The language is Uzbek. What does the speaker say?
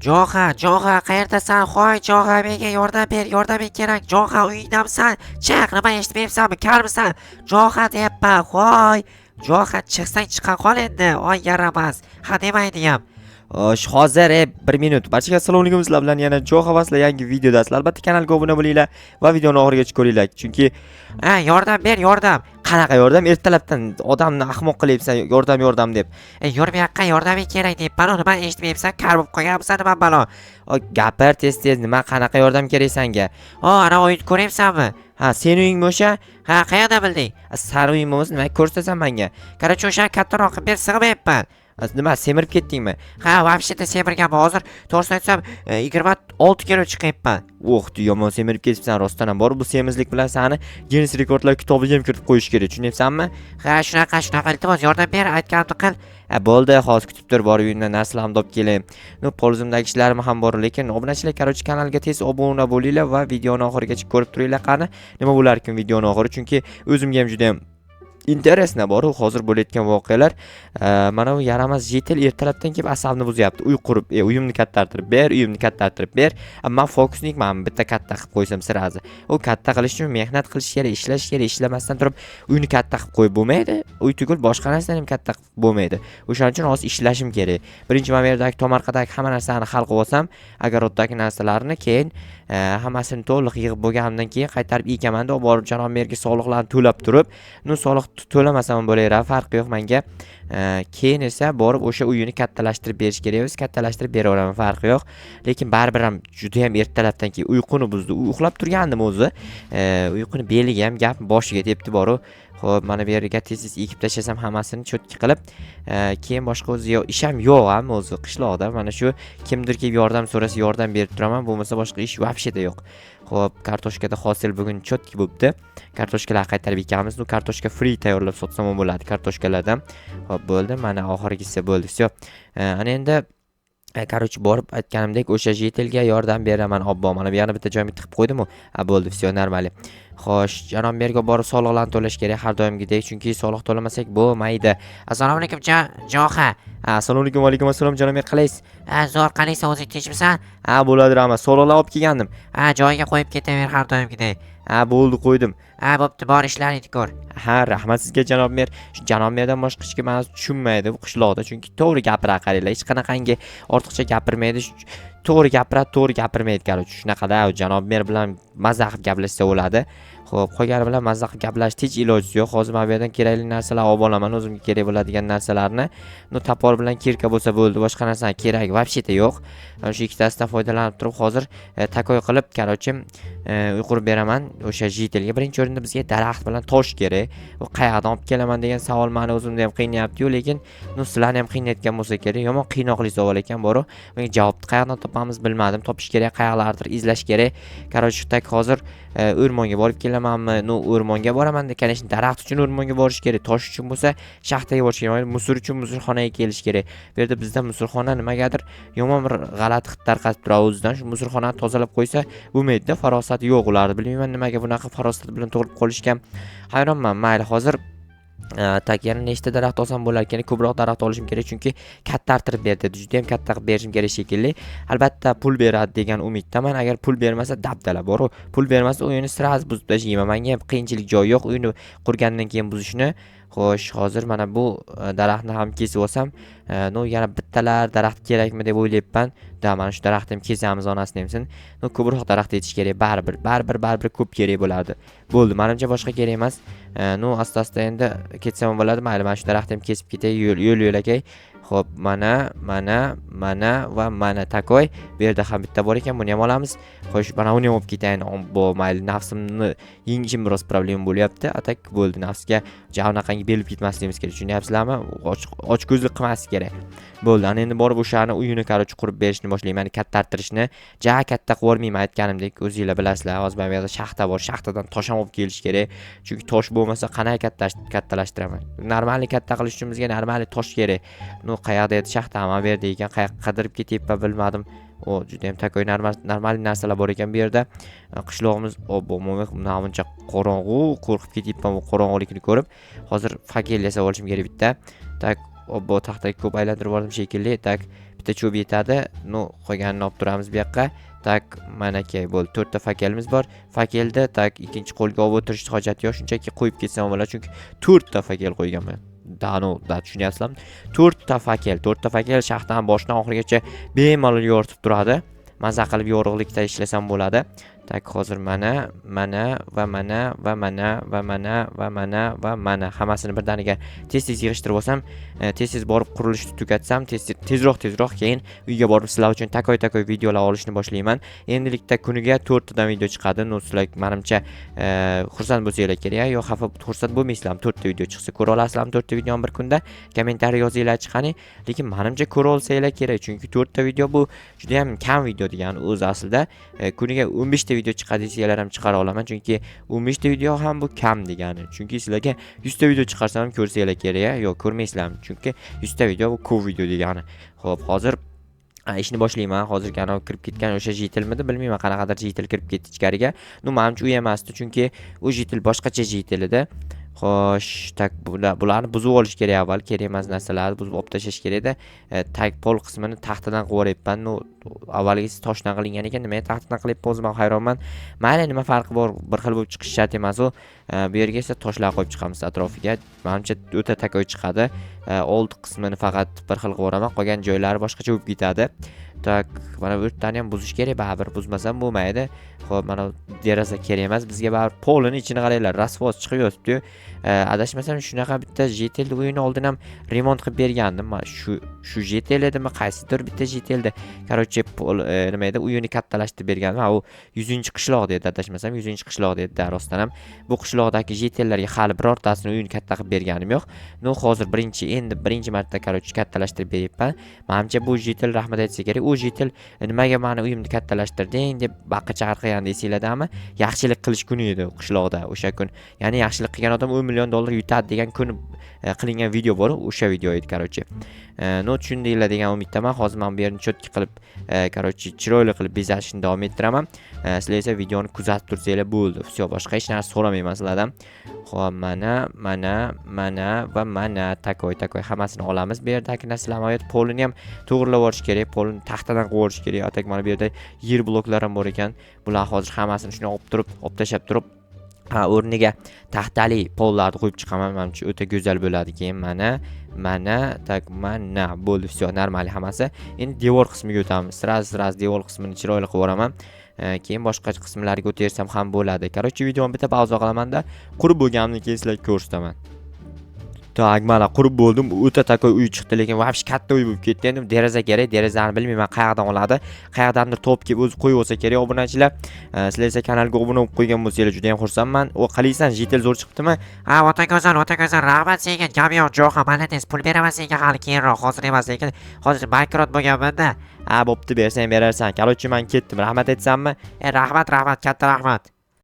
Jo'xa, qayerdasan? Hoy, Jo'xa, menga yordam ber, yordaming kerak. Jo'xa, uyingdamisan? Chiq, nima eshitmayapsanmi? Karmisan? Jo'xa deyapman. Hoy, Jo'xa, chiqsang chiqa qol endi. Oy, yaramas. Ha demaydiyam. Hozir 1 minut. Barchaga assalomu alaykum. Sizlar bilan yana Jo'xa vasla yangi videodasiz. Albatta kanalga obuna bo'linglar va videoni oxirigacha ko'ringlar. Chunki Yordam ber, yordam. qanaqa yordam? Ertalabdan odamni ahmoq qilyapsan, yordam deb. Yur bu yoqqa, yordaming kerak deb. Balo nima eshitmayapsan? Kar bo'lib qolganmisan nima balo? Gapir tez, nima qanaqa yordam kerak senga? Ana o'yin ko'ryapsanmi? Ha, sen uyingmi o'sha? Ha, qayerda bilding? Sari uying bo'lsa, nima ko'rsasan menga? Qarachi, o'sha kattaroq qilib ber, sig'mayapman. Nima, semirib ketdingmi? Ha, vobsheta semirganman. Hozir to'g'risini aytsam 26 kilo chiqyapman. Yomon semirib ketibsan rostdan ham. Bor bu semizlik bilan seni Guinness rekordlar kitobiga ham kiritib qo'yish kerak, tushunyapsanmi? Ha, shunaqa, iltimos yordam ber, aytganimni qil. Bo'ldi, hozir kutib tur, bor uyimdan narsalarni olib kelay. Qo'limdagi ishlarim ham bor, lekin obunachilar, kanalga tez obuna bo'linglar va videoni oxirigacha ko'rib turinglar qani. Nima bo'lar ekan videoni oxiri, chunki o'zimga ham juda ham interesna bor hozir bo'layotgan voqealar. Mana bu yaramas jetel ertalabdan kelib asabni buzyapti. Uy qurib, uyimni kattartirib ber, Men fokusnikman, bitta katta qilib qo'ysam sirazi. U katta qilish uchun mehnat qilish kerak, ishlash kerak, ishlamasdan turib uyni katta qilib qo'yib bo'lmaydi. Uy tugul boshqa narsani ham katta qilib bo'lmaydi. O'shaning uchun hozir ishlashim kerak. Birinchi men bu yerdagi tomorqadagi hamma narsani hal qilib olsam, agaroddagi narsalarni keyin hammasini to'liq yig'ib bo'lgandan keyin qaytarib ekaman-da, borib janob merga soliqlarni to'lab turib, soliq to'lamasam bo'laveradi, farqi yo'q menga. Keyin esa borib o'sha uyini kattalashtirib berish kerak. O'zi kattalashtirib beraveraman, farqi yo'q. Lekin baribir ham juda ham ertalabdan keyin uyquni buzdi. Uxlab turgandim o'zi. Uyquni beliga ham gap boshiga tepdi boru. Xo'p, mana bu yerga tez ekib tashlasam hammasini cho'tki qilib, keyin boshqa o'zi isham yo'q ham o'zi qishloqda. Mana shu kimdir kelib yordam so'rasa yordam berib turaman, bo'lmasa boshqa ish vobsheta yo'q. Xo'p, kartoshkada hosil bugun cho'tki bo'libdi. Kartoshkalar qaytarib ekamiz. Bu kartoshka free tayyorlab sotsam ham bo'ladi kartoshkalardan. Xo'p, bo'ldi. Mana oxirgisi bo'ldi. Всё. Ana endi borib aytganimdek o'sha jetelga yordam beraman. Obbo, mana bu yerni bitta joyga tiqib qo'ydim-ku. Bo'ldi, всё, normali. Xo'sh, janob merga borib soliqlarni to'lash kerak har doimgidek, chunki soliq to'lamasak bo'lmaydi. Assalomu alaykum, Jo'xa. Assalomu alaykum, va alaykum assalom, janob mer, qalaysiz? Zo'r, qalaysan, o'zing tinchmisan? Bo'ladi, rahmat. Soliqlar olib kelgandim. Joyiga qo'yib ketaver har doimgidek. Bo'ldi, qo'ydim. Bo'pti, bor ishlaringni ko'r. Rahmat sizga janob mer. Shu janob merdan boshqa hech kim tushunmaydi bu qishloqda, chunki to'g'ri gapira qaranglar. Hech qanaqangi ortiqcha gapirmaydi. To'g'ri gapiradi, to'g'ri gapirmaydi, qarochi. Shunaqada janob mer bilan mazza qilib gaplashsa bo'ladi. Xo'p, qolgani bilan mazza qilib gaplashishga hech iloji yo'q. Hozir men bu yerdan kerakli narsalar olib olaman, o'zimga kerak bo'ladigan narsalarni. Tapor bilan kirka bo'lsa bo'ldi, boshqa narsa kerak vobsheta yo'q. Shu ikkitasidan foydalanib turib hozir takoy qilib, qarochi, uy qurib beraman o'sha jetelga. Birinchi o'rinda bizga daraxt bilan tosh kerak. U qayerdan olib kelaman degan savol meni o'zimni ham qiynayapti-yu, lekin sizlarni ham qiynayotgan bo'lsa kerak. Yomon qiynoqli savol ekan, boru. Menga javobni qayerdan topamiz bilmadim. Topish kerak, qayerlardir izlash kerak. Qarochi, hozir o'rmonga borib kelamanmi? O'rmonga boraman-da, kanishni daraxt uchun o'rmonga borish kerak, tosh uchun bo'lsa shaxtaga borish kerak, musor uchun musorxonaga kelish kerak. Bu yerda bizda musorxona nimagadir yomon bir g'alati hid tarqatib turadi o'zidan. Shu musorxonani tozalab qo'ysa bo'lmaydi-da, farosati yo'q ularni. Bilmayman nimaga bunaqa farosat bilan to'g'rilib qolishgan. Hayronman. Mayli, hozir yana nechta daraxt olsam bo'lar ekan? Ko'proq daraxt olishim kerak, chunki kattartirib berdi. Juda ham katta qilib berishim kerak shekilli. Albatta pul beradi degan umiddaman. Agar pul bermasa dabdala bor. Pul bermasa uyini sirasiz buzib tashlayman. Menga ham qiyinchilik joyi yo'q uyni qurgandan keyin buzishni. Xo'sh, hozir mana bu daraxtni ham kesib olsam, yana bittalar daraxt kerakmi deb o'ylayapman. Mana shu daraxtni ham kesamiz, onasini hamsin. Ko'proq daraxt yetish kerak, baribir ko'p kerak bo'lardi. Bo'ldi, menimcha boshqa kerak emas. Asta-asta endi ketsam bo'ladi. Mayli, mana shu daraxtni ham kesib ketay, yo'l-yo'lakay. Xo'p, mana va mana takoy. Bu yerda ham bitta bor ekan, buni ham olamiz. Xo'sh, mana uni ham olib ketayin. Mayli, nafsimni yengishim biroz problem bo'lyapti. Atak bo'ldi, nafsga javnaqangi belib ketmasligimiz kerak. Tushunyapsizlarmi? Ochko'zlik qilmaslik kerak. Bo'ldi, ana endi borib o'shani uyini qarochi qurib berishni boshlayman, kattartirishni. Katta qilib olmayman, aytganimdek, o'zingizlar bilasizlar. Hozir men bu yerda shaxta bor, shaxtadan tosh ham olib kelish kerak. Chunki tosh bo'lmasa qanday kattalashtiraman? Normalni katta qilish uchun bizga normalni tosh kerak. Qayerda edi shaxta ham berdi ekan, qayoqqa qidirib ketyapman bilmadim. Juda ham takoy normal narsalar bor ekan bu yerda. Qishlog'imiz buncha qorong'u, qo'rqib ketyapman bu qorong'ulikni ko'rib. Hozir fakel yasab olishim kerak bitta. Taxtaga ko'p aylantirib yubordim shekilli. bitta cho'p yetadi. No, qolganini olib turamiz bu yoqqa. Tak, mana aka bo'ldi. 4 ta fakelimiz bor. Fakelda tak ikkinchi qo'lga olib o'tirishni hojati yo'q, shunchaki qo'yib ketsam bo'ladi, chunki 4 ta fakel qo'yganman. Da tushunyapsizlarmi? 4 ta fakel shaxtdan boshidan oxirigacha bemalol yoritib turadi. Maza qilib yorug'likda ishlasam bo'ladi. Tak, hozir mana va mana hammasini birdaniga tez yig'ishtirib olsam, tez borib qurilishni tugatsam, tezroq keyin uyga borib sizlar uchun takoy videolar olishni boshlayman. Endilikda kuniga 4 tadan video chiqadi. No, sizlar menimcha xursand bo'lsanglar kerak, yo xafa xursand bo'lmaysizlarmi? 4 ta video chiqsa ko'ra olasizlarmi? 4 ta videoni bir kunda kommentariy yozinglar chiqani. Lekin menimcha ko'ra olsanglar kerak, chunki 4 ta video bu juda ham kam video degani o'zi aslida. Kuniga 15 ta video chiqadi desanglar ham chiqara olaman, chunki 15 ta video ham bu kam degani. Chunki sizlarga 100 ta video chiqarsam ham ko'rsanglar kerak, yo ko'rmaysizlarmi? Chunki 100 ta video bu ko'p video degani. Xo'p, hozir ishni boshlayman. Hozir yana kirib ketgan o'sha jitilmidi, bilmayman qanaqadir jitil kirib ketdi ichkariga. No, menimcha u emasdi, chunki u jitil boshqacha jitil edi. Xo'sh, tak bularni buzib olish kerak avval, kerak emas narsalarni buzib olib tashlash kerak-da. Tak pol qismini taxtadan qilib oryapman. No, avvalgisi toshdan qilingan ekan, nimaga taxtadan qilyapman o'zim ham hayronman. Mayli, nima farqi bor, bir xil bo'lib chiqish shart emas u. Bu yerga esa toshlar qo'yib chiqamiz atrofiga. Menimcha o'ta takoy chiqadi. Old qismini faqat bir xil qilib oraman, qolgan joylari boshqacha bo'lib ketadi. Tak, mana bu yerdan ham buzish kerak, baribir buzmasam bo'lmaydi. Xo'p, mana deraza kerak emas bizga, baribir polini ichini qaranglar, rasvos chiqib yotibdi. Adashmasam shunaqa bitta JTL o'yini oldin ham remont qilib bergandim. Shu JTL edimi, qaysidir bitta JTLda. Короче, nima edi, uyini kattalashtirib bergandim. Ha, u 100-qishloq dedi, adashmasam 100-qishloq dedi, rostdan ham. Bu qishloqdagi JTLlarga hali birortasini uyini katta qilib berganim yo'q. No, hozir birinchi marta короче kattalashtirib beryapman. Menimcha bu JTL rahmat aytsa kerak. U JTL nimaga meni uyimni kattalashtirding deb baqa-chaqir qilgan desanglar-da, yaxshilik qilish kuni edi qishloqda o'sha kun. Ya'ni yaxshilik qilgan odam $10 million yutadi degan kun qilingan video bor, o'sha video edi короче. No, tushundinglar degan umiddaman. Hozir men bu yerni cho'tki qilib, короче, chiroyli qilib bezashni davom ettiraman. Sizlar esa videoni kuzatib tursanglar bo'ldi. Всё, boshqa hech narsa so'ramayman sizlardan. Xo'p, mana va mana takoy hammasini olamiz. Bu yerdagi narsalarni polini ham to'g'rilab olish kerak, polini taxtadan qilib olish kerak. Atak mana bu yerda yer bloklari ham bor ekan. Bular hozir hammasini shuni olib tashlab turib, o'rniga taxtali pollarni qo'yib chiqaman. Menimcha o'ta go'zal bo'ladi. Keyin mana bo'ldi. Всё, normal hammasi. Endi devor qismiga o'tamiz. Sraz devor qismini chiroyli qilib oraman. Keyin boshqa qismlarga o'tarsam ham bo'ladi. Короче, videoni bitta pauza qilamanda, qurib bo'lganini keyin sizlarga ko'rsataman. Tak, mana qurib bo'ldim. O'ta takoy uy chiqdi, lekin vobsh katta uy bo'lib ketdi. Endi deraza kerak. Derazani bilmayman qayerdan oladi. Qayerdandir topib kelib o'zi qo'yib olsa kerak. Obunachilar, sizlar esa kanalga obuna bo'lib qo'ygan bo'lsangiz juda ham xursandman. O qilaysan, JTL zo'r chiqibdimi? Ha, o'ta go'zal. Rahmat senga. Gap yo'q, Jo'xa, malates. Pul beraman senga hali keyinroq, hozir emas, lekin hozir bankrot bo'lganman-da. Bo'pti, bersang berarsan. Короче, men ketdim. Rahmat aytsammi? Rahmat, katta rahmat.